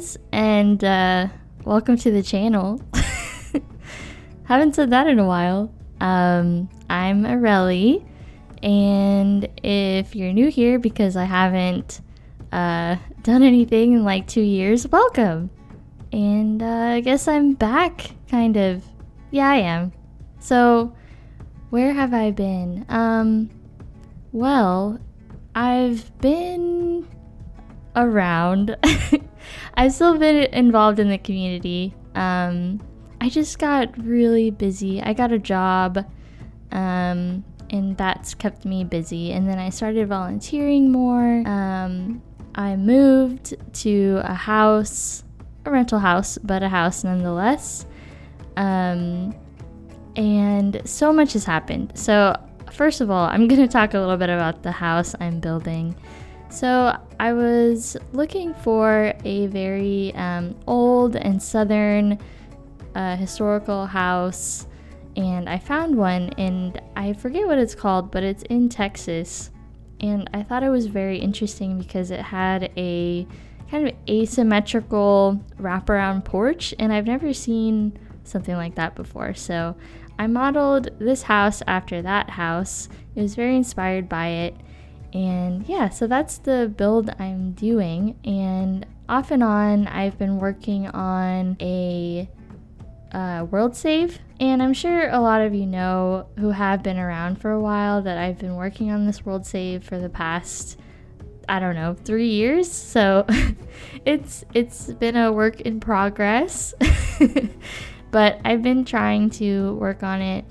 guys, and welcome to the channel. Haven't said that in a while. I'm Irrele, and if you're new here because I haven't done anything in like 2 years, welcome. And I guess I'm back, kind of. Yeah, I am. So, where have I been? Well, I've been around. I've still been involved in the community. I just got really busy. I got a job, and that's kept me busy. And then I started volunteering more. I moved to a house, a rental house, but a house nonetheless. And so much has happened. So first of all, I'm going to talk a little bit about the house I'm building. So I was looking for a very old and southern historical house, and I found one, and I forget what it's called, but it's in Texas. And I thought it was very interesting because it had a kind of asymmetrical wraparound porch, and I've never seen something like that before. So I modeled this house after that house. It was very inspired by it. And yeah, so that's the build I'm doing. And off and on, I've been working on a world save. And I'm sure a lot of you know who have been around for a while that I've been working on this world save for the past, I don't know, 3 years. So it's been a work in progress. But I've been trying to work on it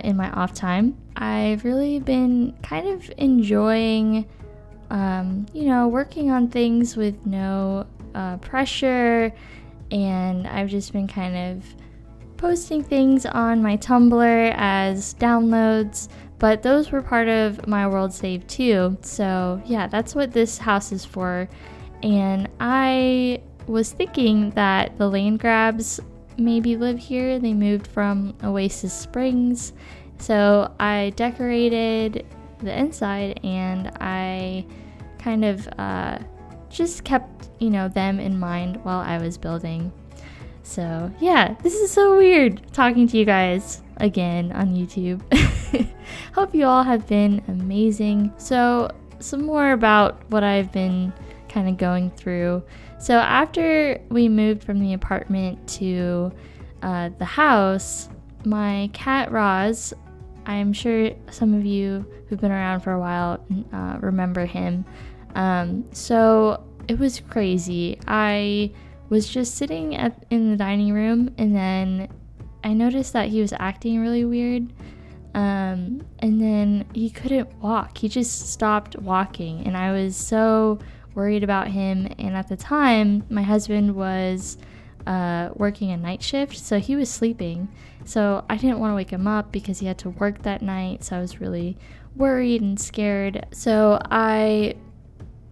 in my off time. I've really been kind of enjoying, working on things with no pressure, and I've just been kind of posting things on my Tumblr as downloads, but those were part of my world save too. So yeah, that's what this house is for. And I was thinking that the Landgraabs maybe live here. They moved from Oasis Springs. So I decorated the inside, and I kind of just kept, them in mind while I was building. So yeah, this is so weird talking to you guys again on YouTube. Hope you all have been amazing. So some more about what I've been kind of going through. So after we moved from the apartment to the house, my cat Roz, I'm sure some of you who've been around for a while remember him. So it was crazy. I was just sitting in the dining room, and then I noticed that he was acting really weird. And then he couldn't walk. He just stopped walking, and I was so worried about him. And at the time, my husband was working a night shift, so he was sleeping. So I didn't want to wake him up because he had to work that night, so I was really worried and scared. So I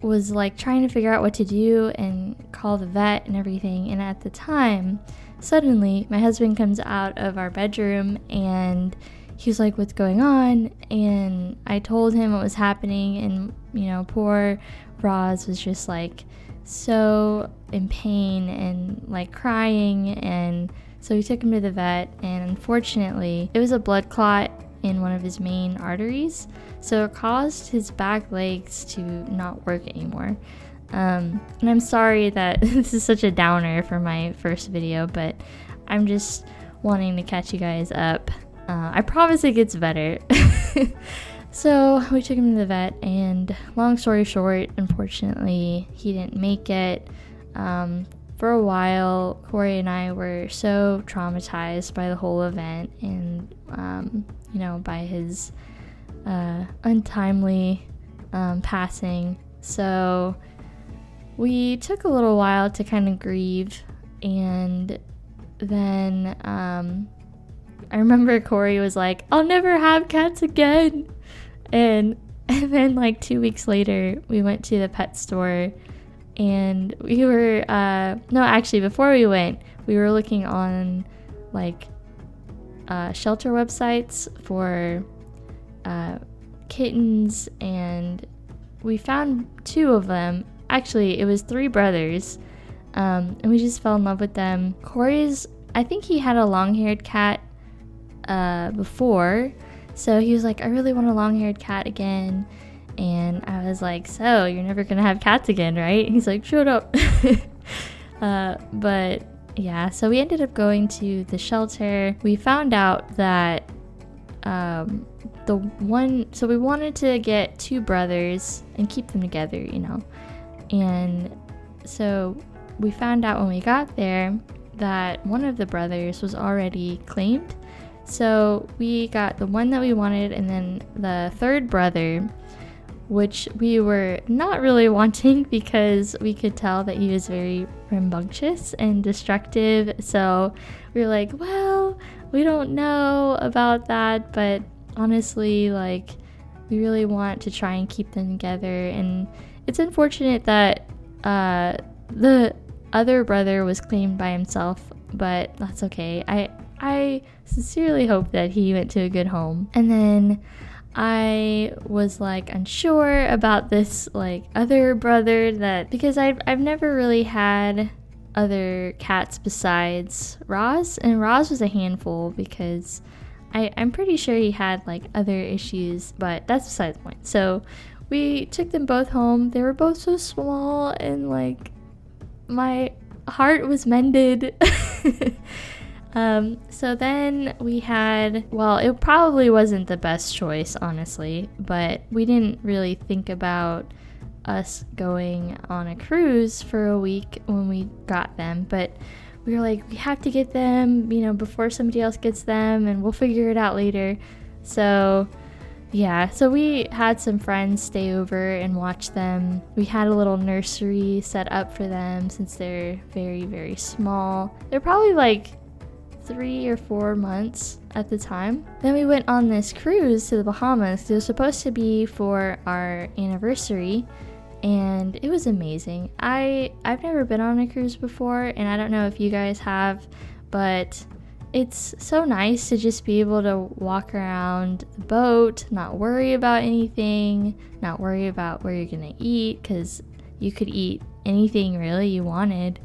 was like trying to figure out what to do and call the vet and everything. And at the time, suddenly my husband comes out of our bedroom, and he was like, "What's going on?" And I told him what was happening, and poor Roz was just like so in pain and like crying. And so we took him to the vet, and unfortunately it was a blood clot in one of his main arteries, so it caused his back legs to not work anymore. And I'm sorry that this is such a downer for my first video, but I'm just wanting to catch you guys up. I promise it gets better. So we took him to the vet, and long story short, unfortunately, he didn't make it. For a while, Corey and I were so traumatized by the whole event, and, by his untimely passing. So we took a little while to kind of grieve, and then I remember Corey was like, "I'll never have cats again." And then like 2 weeks later, we went to the pet store, and we were, before we went, we were looking on like shelter websites for kittens, and we found 2 of them. Actually, it was 3 brothers. And we just fell in love with them. Corey's, I think he had a long-haired cat before, so he was like, I really want a long-haired cat again. And I was like, so you're never gonna have cats again, right? And he's like, shut up. But yeah, so we ended up going to the shelter. We found out that so we wanted to get 2 brothers and keep them together, you know. And so we found out when we got there that one of the brothers was already claimed. So we got the one that we wanted, and then the 3rd brother, which we were not really wanting because we could tell that he was very rambunctious and destructive. So we were like, well, we don't know about that, but honestly, like, we really want to try and keep them together. And it's unfortunate that the other brother was claimed by himself, but that's okay. I sincerely hope that he went to a good home. And then I was like unsure about this like other brother, that because I've never really had other cats besides Roz, and Roz was a handful because I'm pretty sure he had like other issues, but that's besides the point. So we took them both home. They were both so small, and like my heart was mended. So then we had, well, it probably wasn't the best choice, honestly, but we didn't really think about us going on a cruise for a week when we got them, but we were like, we have to get them, you know, before somebody else gets them, and we'll figure it out later. So yeah, so we had some friends stay over and watch them. We had a little nursery set up for them since they're very, very small. They're probably like 3 or 4 months at the time. Then we went on this cruise to the Bahamas. It was supposed to be for our anniversary, and it was amazing. I've never been on a cruise before, and I don't know if you guys have, but it's so nice to just be able to walk around the boat, not worry about anything, not worry about where you're gonna eat, because you could eat anything really you wanted.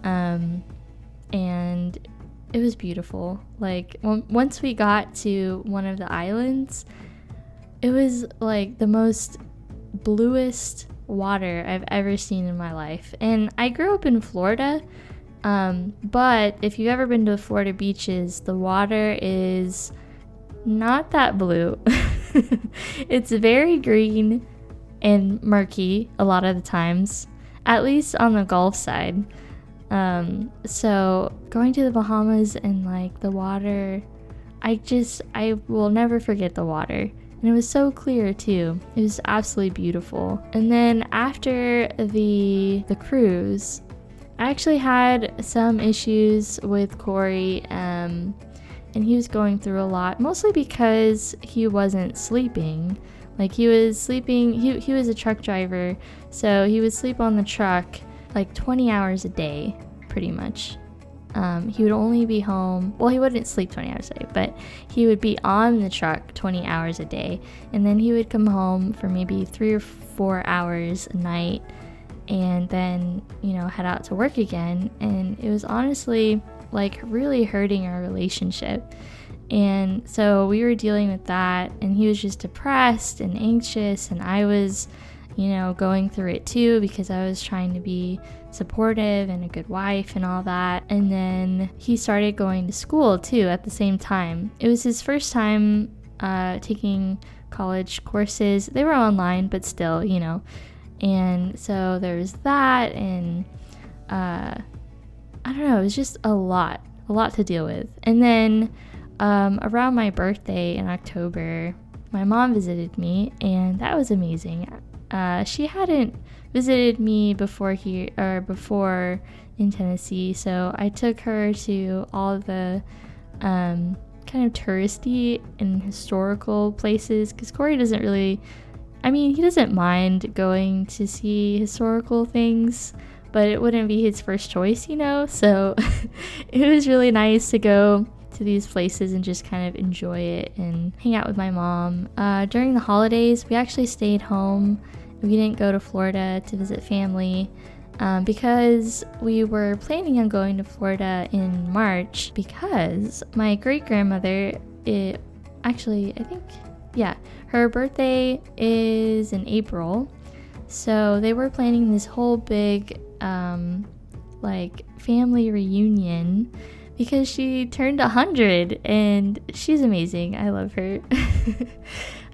And it was beautiful. Like once we got to one of the islands, it was like the most bluest water I've ever seen in my life. And I grew up in Florida, but if you've ever been to Florida beaches, the water is not that blue. It's very green and murky a lot of the times, at least on the Gulf side. So going to the Bahamas and like the water, I will never forget the water. And it was so clear too. It was absolutely beautiful. And then after the cruise, I actually had some issues with Corey, and he was going through a lot, mostly because he wasn't sleeping. Like he was sleeping, he was a truck driver, so he would sleep on the truck like 20 hours a day, pretty much. He would only be home, well, he wouldn't sleep 20 hours a day, but he would be on the truck 20 hours a day, and then he would come home for maybe 3 or 4 hours a night, and then, you know, head out to work again. And it was honestly like really hurting our relationship. And so we were dealing with that, and he was just depressed and anxious, and I was, you know, going through it too, because I was trying to be supportive and a good wife and all that. And then he started going to school too at the same time. It was his first time taking college courses. They were online, but still, you know. And so there was that, and I don't know, it was just a lot to deal with. And then around my birthday in October, my mom visited me, and that was amazing. She hadn't visited me before in Tennessee, so I took her to all the kind of touristy and historical places, because Corey doesn't really, I mean, he doesn't mind going to see historical things, but it wouldn't be his first choice, you know. So it was really nice to go to these places and just kind of enjoy it and hang out with my mom. During the holidays, we actually stayed home. We didn't go to Florida to visit family. because we were planning on going to Florida in March because my great-grandmother, her birthday is in April. So they were planning this whole big family reunion because she turned 100 and she's amazing. I love her.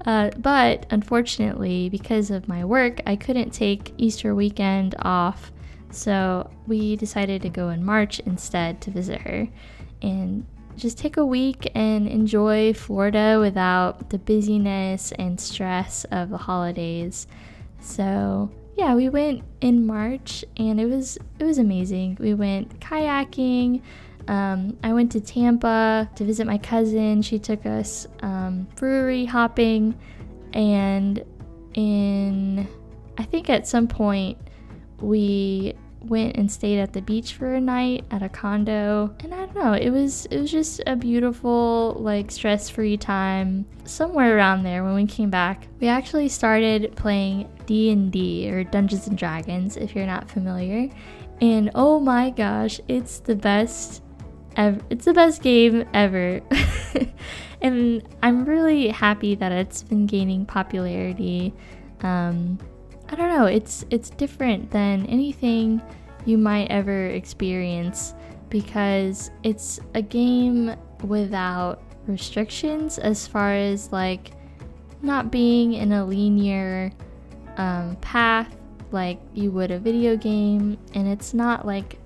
But unfortunately, because of my work, I couldn't take Easter weekend off. So we decided to go in March instead to visit her and just take a week and enjoy Florida without the busyness and stress of the holidays. So yeah, we went in March and it was amazing. We went kayaking. I went to Tampa to visit my cousin. She took us brewery hopping, and I think at some point we went and stayed at the beach for a night at a condo, and I don't know, it was just a beautiful, stress-free time. Somewhere around there when we came back, we actually started playing D&D, or Dungeons and Dragons, if you're not familiar, and oh my gosh, it's the best game ever. And I'm really happy that it's been gaining popularity. I don't know, it's different than anything you might ever experience because it's a game without restrictions as far as not being in a linear path like you would a video game, and it's not like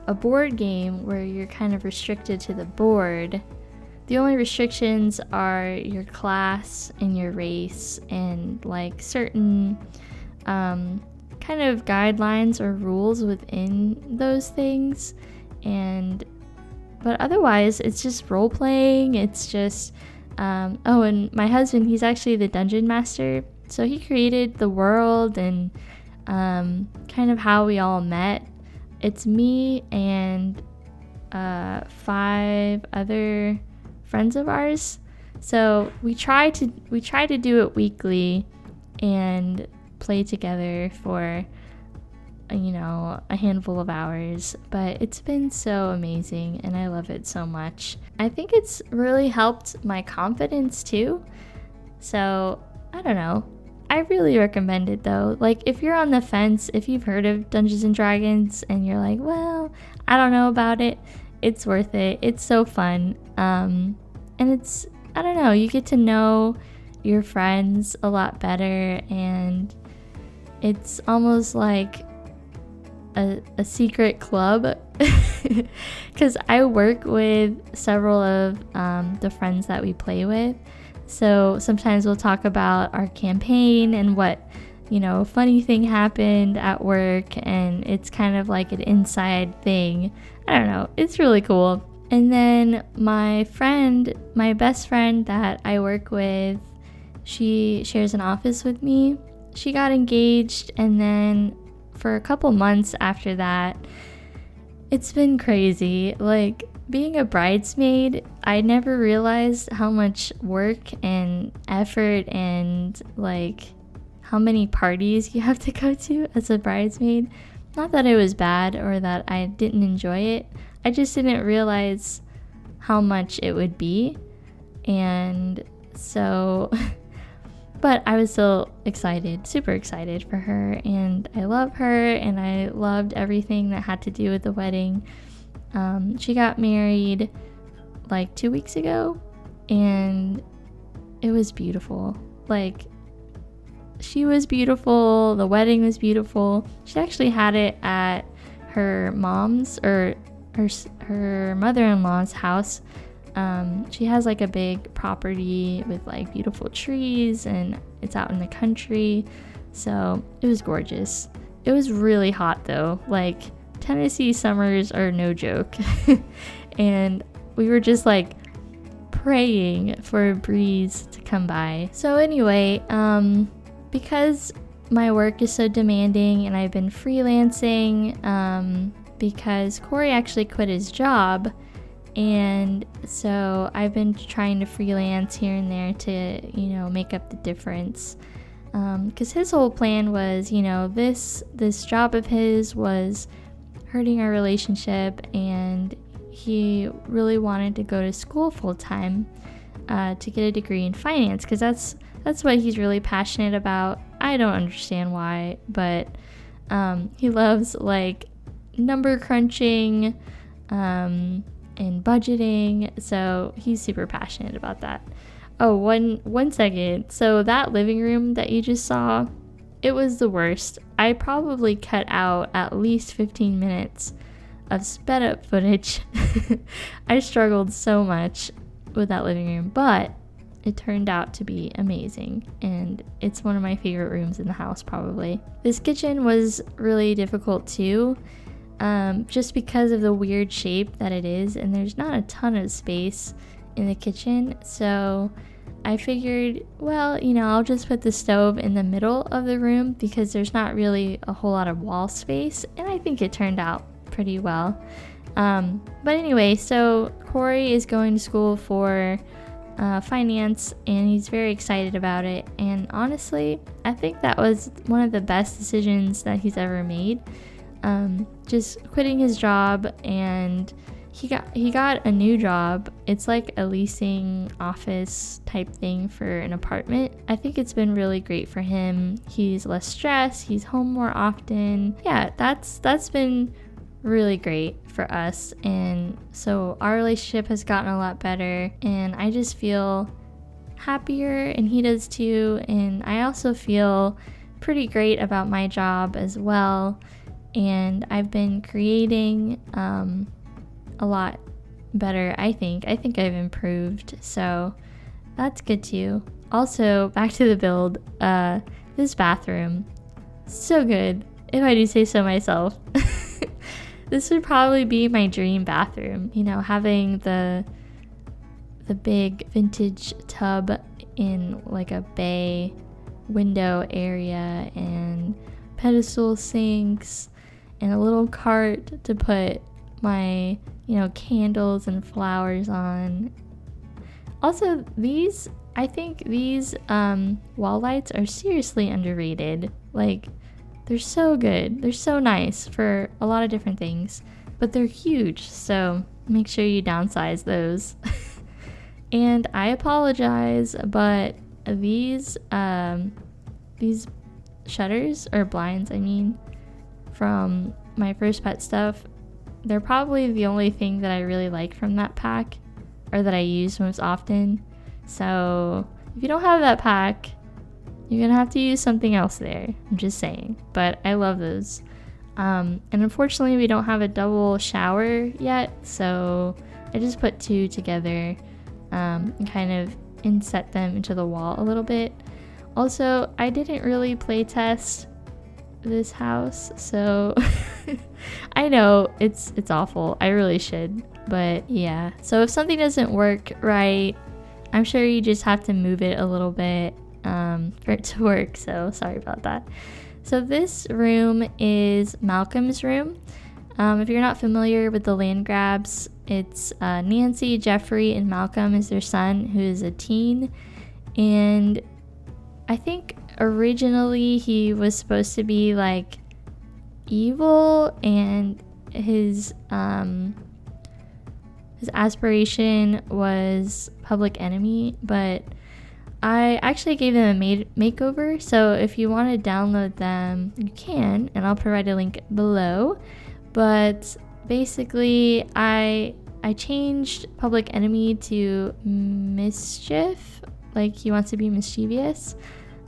a board game where you're kind of restricted to the board. The only restrictions are your class and your race and certain kind of guidelines or rules within those things, but otherwise it's just role playing. It's just and my husband, he's actually the dungeon master, so he created the world and kind of how we all met. It's me and 5 other friends of ours, so we try to do it weekly and play together for a handful of hours, but it's been so amazing and I love it so much. I think it's really helped my confidence too, so I don't know, I really recommend it though. If you're on the fence, if you've heard of Dungeons and Dragons and you're like, well, I don't know about it, it's worth it. It's so fun, and it's, I don't know, you get to know your friends a lot better, and it's almost like a secret club because I work with several of the friends that we play with, so sometimes we'll talk about our campaign and what funny thing happened at work, and it's kind of like an inside thing. I don't know, it's really cool. And then my best friend that I work with, she shares an office with me. She got engaged, and then for a couple months after that, it's been crazy. Being a bridesmaid, I never realized how much work and effort and how many parties you have to go to as a bridesmaid. Not that it was bad or that I didn't enjoy it, I just didn't realize how much it would be. And so but I was still excited, super excited for her, and I love her, and I loved everything that had to do with the wedding. She got married 2 weeks ago, and it was beautiful. She was beautiful, the wedding was beautiful. She actually had it at her mom's, or her mother-in-law's house. She has a big property with beautiful trees, and it's out in the country, so it was gorgeous. It was really hot though, Tennessee summers are no joke. And we were just praying for a breeze to come by. So anyway, because my work is so demanding and I've been freelancing, because Corey actually quit his job, and so I've been trying to freelance here and there to make up the difference. because his whole plan was, this job of his was hurting our relationship, and he really wanted to go to school full time to get a degree in finance, because that's what he's really passionate about. I don't understand why, but he loves like number crunching and budgeting, so he's super passionate about that. Oh, one second. So that living room that you just saw, it was the worst. I probably cut out at least 15 minutes of sped up footage. I struggled so much with that living room, but it turned out to be amazing, and it's one of my favorite rooms in the house probably. This kitchen was really difficult too, just because of the weird shape that it is, and there's not a ton of space in the kitchen, so I figured, well, I'll just put the stove in the middle of the room because there's not really a whole lot of wall space, and I think it turned out pretty well. But anyway, so Corey is going to school for finance, and he's very excited about it, and honestly, I think that was one of the best decisions that he's ever made. Just quitting his job, and he got a new job. It's like a leasing office type thing for an apartment. I think it's been really great for him. He's less stressed, he's home more often. Yeah, that's been really great for us, and so our relationship has gotten a lot better, and I just feel happier, and he does too, and I also feel pretty great about my job as well, and I've been creating a lot better. I think I've improved, so that's good too. Also, back to the build, this bathroom, so good, if I do say so myself. This would probably be my dream bathroom, having the big vintage tub in like a bay window area, and pedestal sinks, and a little cart to put my candles and flowers on. Also, I think these wall lights are seriously underrated. Like, they're so good, they're so nice for a lot of different things, but they're huge, so make sure you downsize those. And I apologize, but these shutters, or blinds I mean, from my First Pet stuff, they're probably the only thing that I really like from that pack, or that I use most often. So if you don't have that pack, you're gonna have to use something else there. I'm just saying, but I love those. And unfortunately, we don't have a double shower yet, so I just put two together and kind of inset them into the wall a little bit. Also, I didn't really play test this house, so I know it's awful. I really should, but yeah. So if something doesn't work right, I'm sure you just have to move it a little bit for it to work, so sorry about that. So this room is Malcolm's room. If you're not familiar with the Landgraabs, it's Nancy, Jeffrey, and Malcolm is their son, who is a teen, and I think originally he was supposed to be like evil, and his aspiration was public enemy, but I actually gave them a makeover, so if you want to download them, you can, and I'll provide a link below. But basically, I changed public enemy to mischief, like he wants to be mischievous,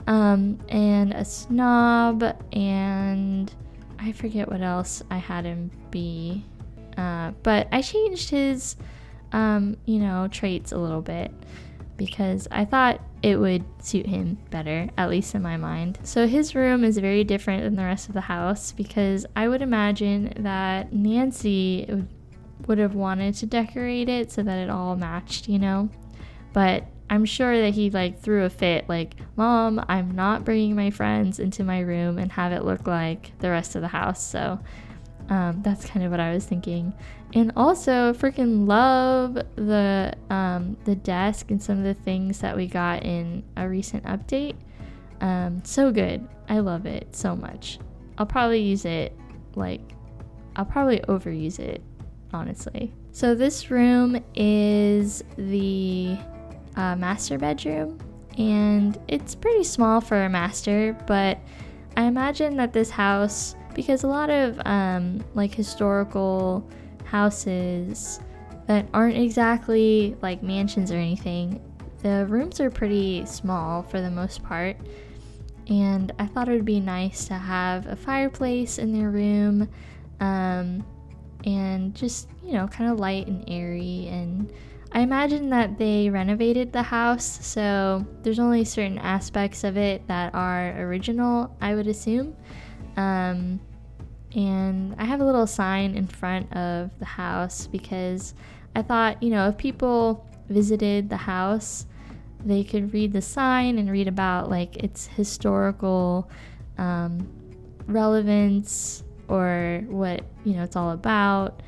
and a snob, and I forget what else I had him be, but I changed his, traits a little bit, because I thought it would suit him better, at least in my mind. So his room is very different than the rest of the house, because I would imagine that Nancy would have wanted to decorate it so that it all matched, but I'm sure that he threw a fit, like, Mom, I'm not bringing my friends into my room and have it look like the rest of the house. So that's kind of what I was thinking. And also, freaking love the desk and some of the things that we got in a recent update. So good. I love it so much. I'll probably use it, I'll probably overuse it, honestly. So this room is the master bedroom, and it's pretty small for a master, but I imagine that this house, because a lot of historical houses that aren't exactly like mansions or anything, the rooms are pretty small for the most part, and I thought it would be nice to have a fireplace in their room, and just, kind of light and airy. And I imagine that they renovated the house, so there's only certain aspects of it that are original, I would assume. And I have a little sign in front of the house because I thought, if people visited the house, they could read the sign and read about its historical relevance or what it's all about,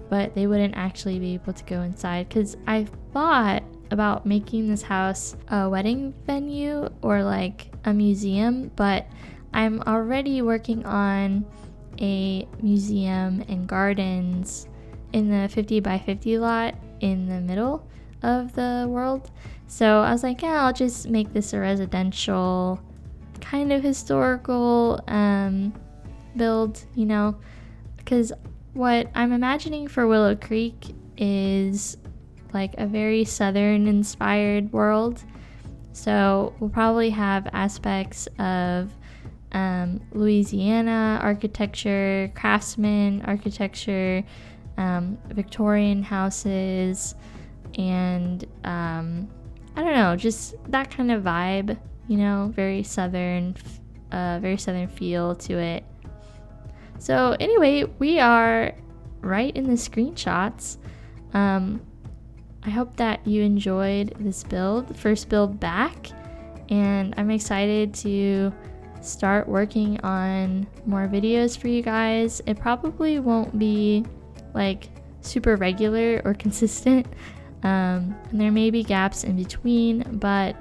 but they wouldn't actually be able to go inside. Because I thought about making this house a wedding venue or a museum, but I'm already working on a museum and gardens in the 50 by 50 lot in the middle of the world. So I was like, yeah, I'll just make this a residential kind of historical build, because what I'm imagining for Willow Creek is a very southern inspired world. So we'll probably have aspects of Louisiana architecture, craftsman architecture, Victorian houses, and I don't know, just that kind of vibe, very southern feel to it. So anyway, we are right in the screenshots. I hope that you enjoyed this build, first build back, and I'm excited to start working on more videos for you guys. It probably won't be super regular or consistent, and there may be gaps in between, but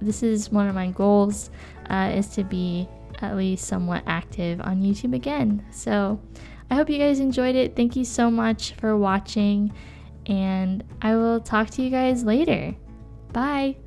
this is one of my goals, is to be at least somewhat active on YouTube again. So I hope you guys enjoyed it. Thank you so much for watching, and I will talk to you guys later. Bye.